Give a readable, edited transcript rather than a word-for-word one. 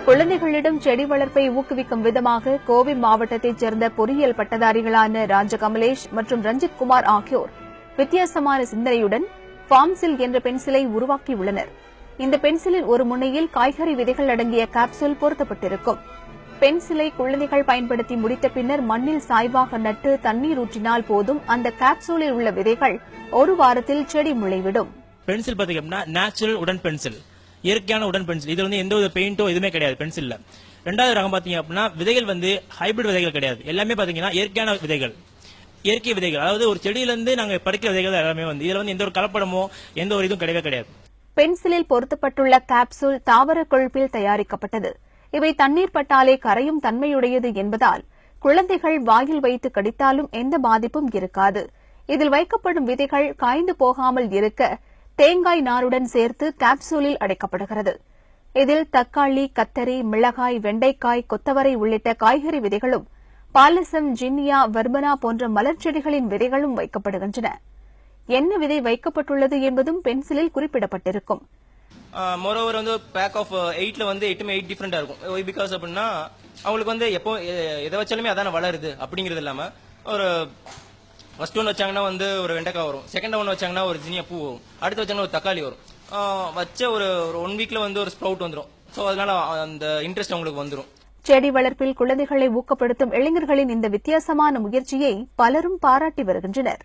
குழந்தைகளிடம் செடி வளர்ப்பை ஊக்குவிக்கும் விதமாக கோவை மாவட்டத்தைச் சேர்ந்த பொறியியல் பட்டதாரிகளான ராஜகமலேஷ் மற்றும் ரஞ்சித் குமார் ஆகியோர் வித்தியாசமான சிந்தனையுடன் ஃபார்ம்சில் என்ற பென்சிலை உருவாக்கியுள்ளனர். இந்த பென்சிலில் ஒரு முனையில் காய்கறி விதைகள் அடங்கிய கேப்சூல் பொருத்தப்பட்டிருக்கும். பென்சிலை குழந்தைகள் பயன்படுத்தி முடித்த பின்னர் மண்ணில் சாய்வாக நட்டு தண்ணீர் ஊற்றினால் போதும் அந்த கேப்சூலில் உள்ள விதைகள் ஒரு வாரத்தில் செடி முளைவிடும். பென்சில் பாத்தீங்கன்னா நேச்சுரல் உடன் பென்சில், இயற்கையான உடன் பென்சில். இது வந்து எந்த ஒரு பெயிண்டோ எதுவுமே கிடையாது பென்சில்ல. ரெண்டாவது ரகம் பாத்தீங்க அப்படின்னா விதைகள் வந்து ஹைபிரிட் விதைகள் கிடையாது. எல்லாமே பாத்தீங்கன்னா இயற்கையான விதைகள், இயற்கை விதைகள். அதாவது ஒரு செடியிலிருந்து நாங்க பறிக்கிற விதைகள் எல்லாமே வந்து இதுல வந்து எந்த ஒரு கலப்படமோ எந்த ஒரு இதுவும் கிடையவே கிடையாது. பென்சிலில் பொருத்தப்பட்டுள்ள கேப்சூல் தாவர கொழுப்பில் தயாரிக்கப்பட்டது. இவை தண்ணீர் பட்டாலே கரையும் தன்மையுடையது என்பதால் குழந்தைகள் வாயில் வைத்து கடித்தாலும் எந்த பாதிப்பும் இருக்காது. இதில் வைக்கப்படும் விதைகள் காய்ந்து போகாமல் இருக்க தேங்காய் நாருடன் சேர்த்து கேப்சூலில் அடைக்கப்படுகிறது. இதில் தக்காளி, கத்தரி, மிளகாய், வெண்டைக்காய், கொத்தவரை உள்ளிட்ட காய்கறி விதைகளும் பாலசம், ஜின்னியா, வர்பனா போன்ற மலர் செடிகளின் விதைகளும் வைக்கப்படுகின்றன. என்ன விதை வைக்கப்பட்டுள்ளது என்பதும் பென்சிலில் குறிப்பிடப்பட்டிருக்கும். மோரோவர் வந்து பேக் ஆஃப் 8ல வந்து 8 டிஃபரெண்டா இருக்கும். பிகாஸ் அப்படின்னா அவங்களுக்கு வந்து எப்போ எதை வச்சாலுமே அதான வளருது அப்படிங்கிறது இல்லாம ஒரு ஃபர்ஸ்ட் ஒன் வச்சாங்கன்னா வந்து ஒரு வெண்டைக்காய் வரும், செகண்ட் ஒன் வச்சாங்கன்னா ஒரு ஜினியா பூ வரும், அடுத்து வச்சாங்கன்னா ஒரு தக்காளி வரும். வச்ச ஒரு 1 வீக்ல வந்து ஒரு ஸ்ப்ரவுட் வந்துடும். ஸோ அதனால அந்த இன்ட்ரெஸ்ட் அவங்களுக்கு வந்துடும். செடி வளர்ப்பில் குழந்தைகளை ஊக்கப்படுத்தும் இளைஞர்களின் இந்த வித்தியாசமான முயற்சியை பலரும் பாராட்டி வருகின்றனர்.